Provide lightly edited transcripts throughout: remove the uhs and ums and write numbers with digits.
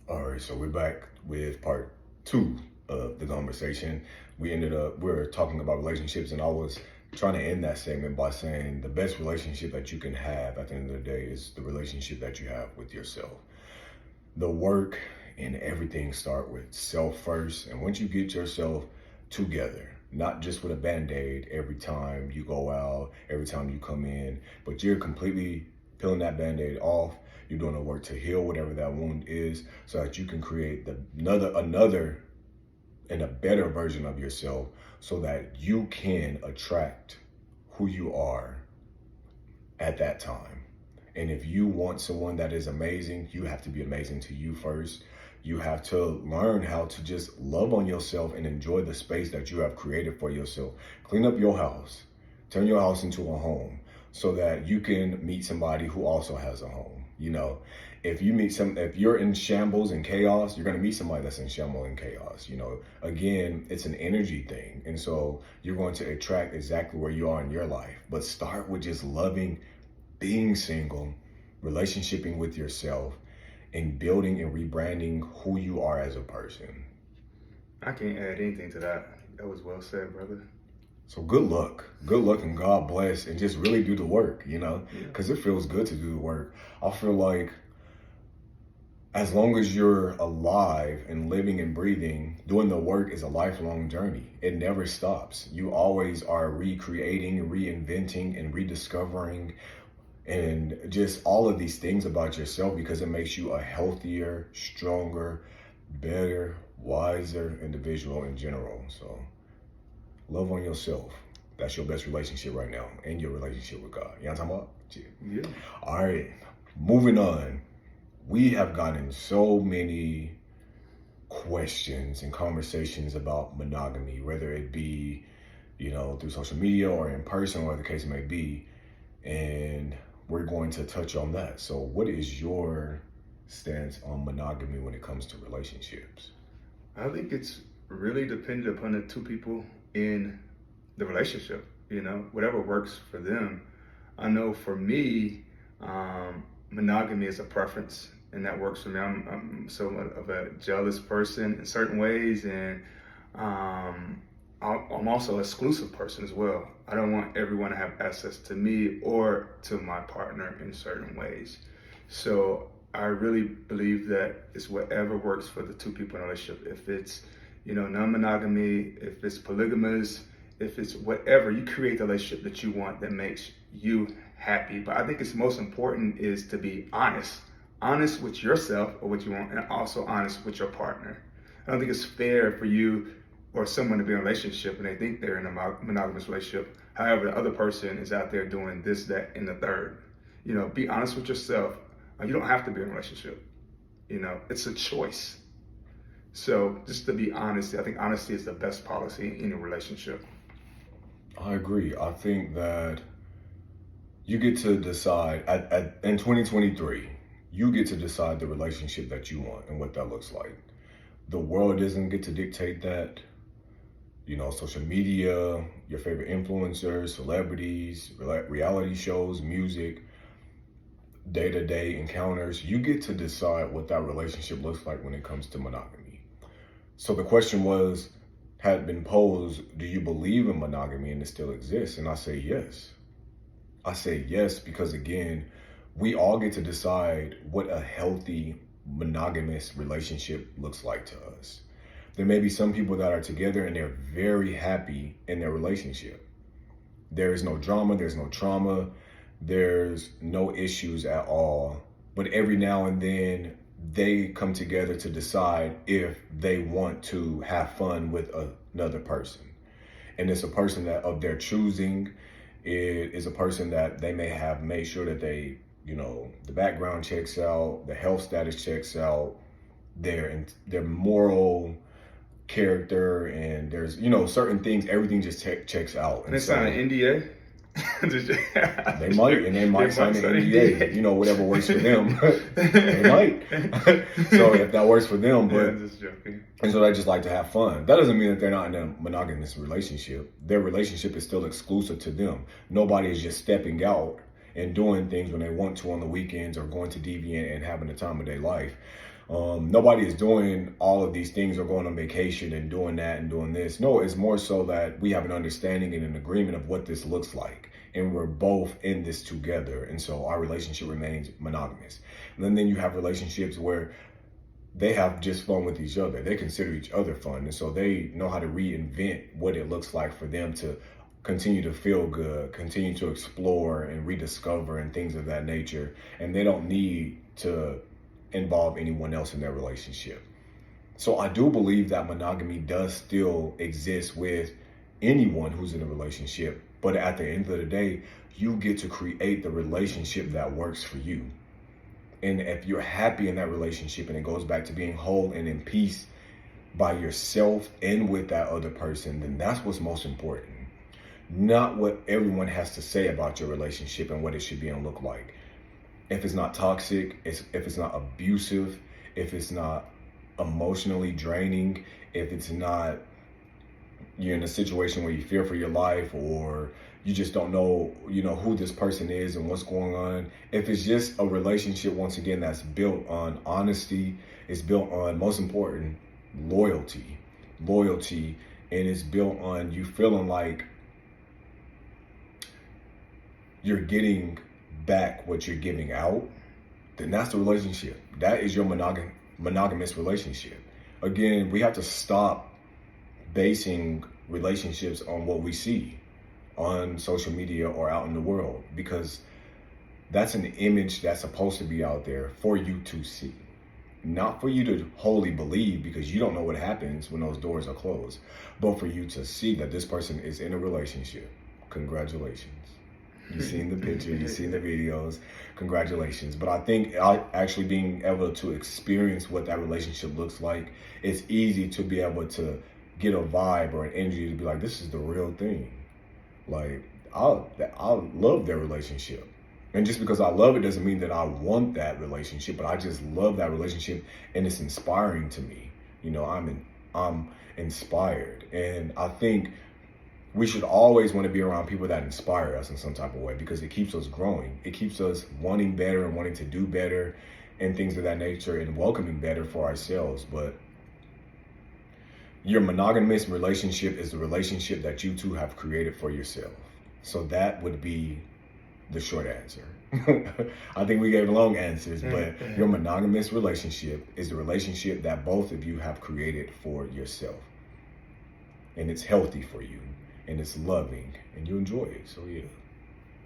All right, so we're back with part two of the conversation. We're talking about relationships, and I was trying to end that segment by saying the best relationship that you can have at the end of the day is the relationship that you have with yourself. The work and everything start with self first, and once you get yourself together, not just with a band-aid every time you go out, every time you come in, but you're completely peeling that band-aid off. You're doing the work to heal whatever that wound is so that you can create another and a better version of yourself so that you can attract who you are at that time. And if you want someone that is amazing, you have to be amazing to you first. You have to learn how to just love on yourself and enjoy the space that you have created for yourself. Clean up your house, turn your house into a home so that you can meet somebody who also has a home. You know, if you're in shambles and chaos, you're going to meet somebody that's in shambles and chaos. You know, again, it's an energy thing. And so you're going to attract exactly where you are in your life. But start with just loving, being single, relationshiping with yourself, and building and rebranding who you are as a person. I can't add anything to that. That was well said, brother. So good luck, and God bless, and just really do the work, you know, because it feels good to do the work. I feel like as long as you're alive and living and breathing, doing the work is a lifelong journey. It never stops. You always are recreating, reinventing, and rediscovering, and just all of these things about yourself because it makes you a healthier, stronger, better, wiser individual in general. So love on yourself. That's your best relationship right now, and your relationship with God. You know what I'm talking about? Yeah. All right, moving on. We have gotten so many questions and conversations about monogamy, whether it be, you know, through social media or in person, whatever the case may be. And we're going to touch on that. So what is your stance on monogamy when it comes to relationships? I think it's really dependent upon the two people in the relationship, you know, whatever works for them. I know for me, monogamy is a preference, and that works for me. I'm somewhat of a jealous person in certain ways, and I'm also an exclusive person as well. I don't want everyone to have access to me or to my partner in certain ways. So I really believe that it's whatever works for the two people in a relationship. If it's, you know, non-monogamy, if it's polygamous, if it's whatever, you create the relationship that you want that makes you happy. But I think it's most important is to be honest with yourself or what you want, and also honest with your partner. I don't think it's fair for you or someone to be in a relationship and they think they're in a monogamous relationship. However, the other person is out there doing this, that, and the third. You know, be honest with yourself. You don't have to be in a relationship. You know, it's a choice. So just to be honest, I think honesty is the best policy in a relationship. I agree. I think that you get to decide in 2023, you get to decide the relationship that you want and what that looks like. The world doesn't get to dictate that. You know, social media, your favorite influencers, celebrities, reality shows, music, day-to-day encounters, you get to decide what that relationship looks like when it comes to monogamy. So the question had been posed, do you believe in monogamy and it still exists? And I say yes. I say yes because, again, we all get to decide what a healthy monogamous relationship looks like to us. There may be some people that are together and they're very happy in their relationship. There is no drama, there's no trauma, there's no issues at all. But every now and then they come together to decide if they want to have fun with another person. And it's a person that of their choosing. It is a person that they may have made sure that they, you know, the background checks out, the health status checks out, their moral character, and there's, you know, certain things, everything just checks out. And it's not an NDA? They might sign an NDA, you know, whatever works for them. They might. So if that works for them, but yeah, just joking. And so they just like to have fun. That doesn't mean that they're not in a monogamous relationship. Their relationship is still exclusive to them. Nobody is just stepping out and doing things when they want to on the weekends, or going to deviant and having the time of their life. Nobody is doing all of these things or going on vacation and doing that and doing this. No, it's more so that we have an understanding and an agreement of what this looks like. And we're both in this together. And so our relationship remains monogamous. And then you have relationships where they have just fun with each other. They consider each other fun. And so they know how to reinvent what it looks like for them to continue to feel good, continue to explore and rediscover and things of that nature. And they don't need to involve anyone else in their relationship. So I do believe that monogamy does still exist with anyone who's in a relationship. But at the end of the day, you get to create the relationship that works for you. And if you're happy in that relationship, and it goes back to being whole and in peace by yourself and with that other person, then that's what's most important. Not what everyone has to say about your relationship and what it should be and look like. If it's not toxic, if it's not abusive, if it's not emotionally draining, if it's not, you're in a situation where you fear for your life, or you just don't know, who this person is and what's going on. If it's just a relationship, once again, that's built on honesty, it's built on, most important, loyalty, and it's built on you feeling like you're getting back what you're giving out, then that's the relationship. That is your monogamous relationship. Again, we have to stop basing relationships on what we see on social media or out in the world, because that's an image that's supposed to be out there for you to see, not for you to wholly believe, because you don't know what happens when those doors are closed, but for you to see that this person is in a relationship. Congratulations. You've seen the picture, you've seen the videos, congratulations. But I think actually being able to experience what that relationship looks like, it's easy to be able to get a vibe or an energy to be like, this is the real thing. Like, I love their relationship. And just because I love it doesn't mean that I want that relationship, but I just love that relationship, and it's inspiring to me. I'm inspired. And I think we should always want to be around people that inspire us in some type of way, because it keeps us growing. It keeps us wanting better and wanting to do better and things of that nature, and welcoming better for ourselves. But your monogamous relationship is the relationship that you two have created for yourself. So that would be the short answer. I think we gave long answers, but your monogamous relationship is the relationship that both of you have created for yourself. And it's healthy for you, and it's loving, and you enjoy it. So yeah,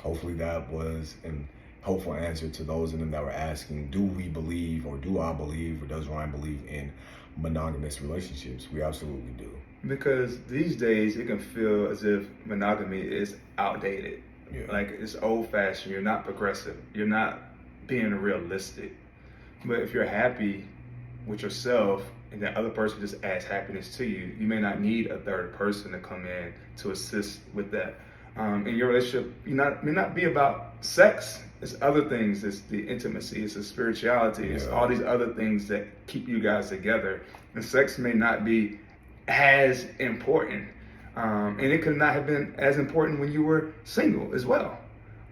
hopefully that was an helpful answer to those of them that were asking, do we believe, or do I believe, or does Ryan believe in monogamous relationships? We absolutely do. Because these days it can feel as if monogamy is outdated. Yeah. Like it's old fashioned, you're not progressive, you're not being realistic. But if you're happy with yourself and that other person just adds happiness to you, you may not need a third person to come in to assist with that. In your relationship, may not be about sex. It's other things. It's the intimacy. It's the spirituality. It's all these other things that keep you guys together. And sex may not be as important. And it could not have been as important when you were single as well.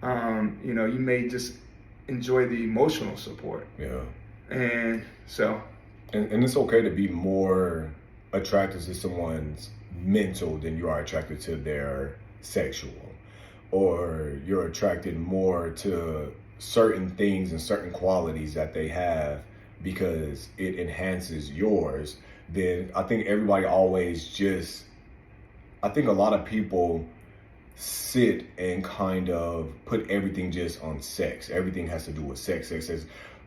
You may just enjoy the emotional support. Yeah. And so. And it's okay to be more attracted to someone's mental than you are attracted to their sexual, or you're attracted more to certain things and certain qualities that they have because it enhances yours. Then I think everybody always I think a lot of people sit and kind of put everything just on sex. Everything has to do with sex.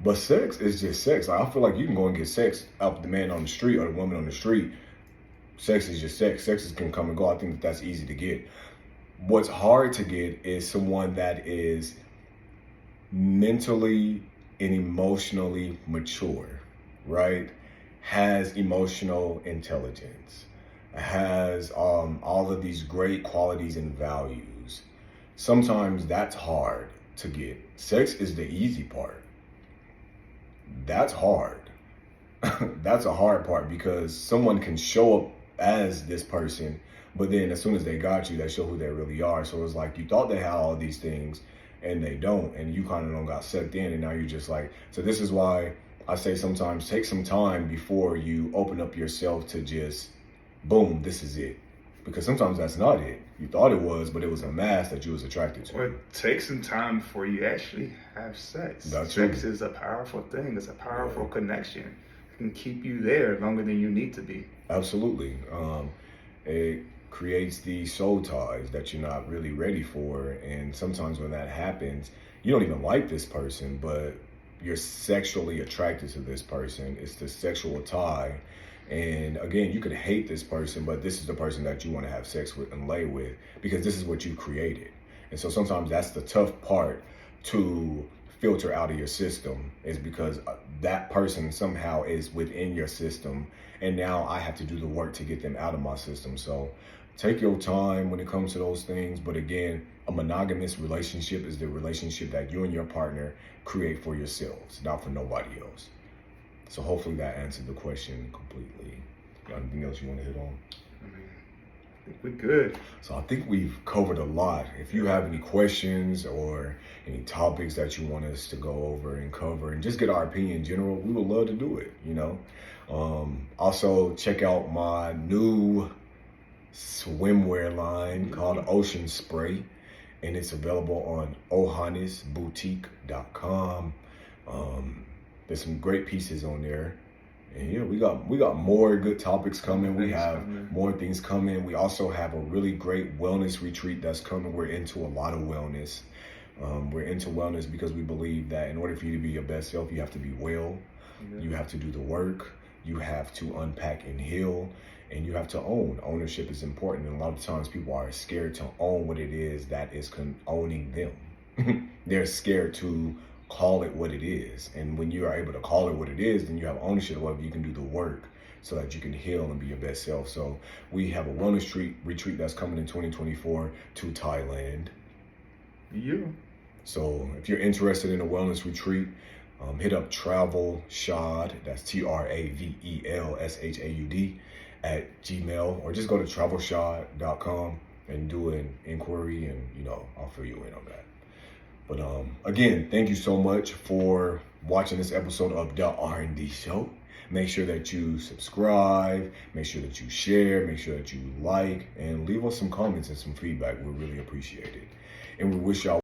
But sex is just sex. Like, I feel like you can go and get sex out of the man on the street or the woman on the street. Sex is just sex. Sex can come and go. I think that's easy to get. What's hard to get is someone that is mentally and emotionally mature, right? Has emotional intelligence, has all of these great qualities and values. Sometimes that's hard to get. Sex is the easy part. That's hard. That's a hard part, because someone can show up as this person, but then as soon as they got you, they show who they really are. So it's like you thought they had all these things, and they don't, and you kind of don't got sucked in, and now you're just like, so this is why I say sometimes take some time before you open up yourself to just, boom, this is it. Because sometimes that's not it. You thought it was, but it was a mask that you was attracted to. Well, take some time before you actually have sex. That's Sex true. is a powerful thing. It's a powerful connection. It can keep you there longer than you need to be. Absolutely. It creates the soul ties that you're not really ready for. And sometimes when that happens, you don't even like this person, but you're sexually attracted to this person. It's the sexual tie. And again, you could hate this person, but this is the person that you want to have sex with and lay with because this is what you created. And so sometimes that's the tough part to filter out of your system, is because that person somehow is within your system. And now I have to do the work to get them out of my system. So take your time when it comes to those things. But again, a monogamous relationship is the relationship that you and your partner create for yourselves, not for nobody else. So hopefully that answered the question completely. Got anything else you want to hit on? I think we're good. So I think we've covered a lot. If you have any questions or any topics that you want us to go over and cover and just get our opinion in general, we would love to do it, you know. Also, check out my new swimwear line called Ocean Spray, and it's available on ohanisboutique.com. There's some great pieces on there. And yeah, we got more good topics coming. We have more things coming. We also have a really great wellness retreat that's coming. We're into a lot of wellness. We're into wellness because we believe that in order for you to be your best self, you have to be well. Yeah. You have to do the work. You have to unpack and heal. And you have to own. Ownership is important. And a lot of times people are scared to own what it is that is owning them. They're scared to call it what it is. And when you are able to call it what it is, then you have ownership of it. You can do the work so that you can heal and be your best self. So we have a wellness retreat that's coming in 2024 to Thailand. Yeah. So if you're interested in a wellness retreat, hit up Travel Shad, that's TravelShaud @gmail, or just go to travelshad.com and do an inquiry, and I'll fill you in on that. But again, thank you so much for watching this episode of DaR&D Show. Make sure that you subscribe, make sure that you share, make sure that you like, and leave us some comments and some feedback. We really appreciate it. And we wish y'all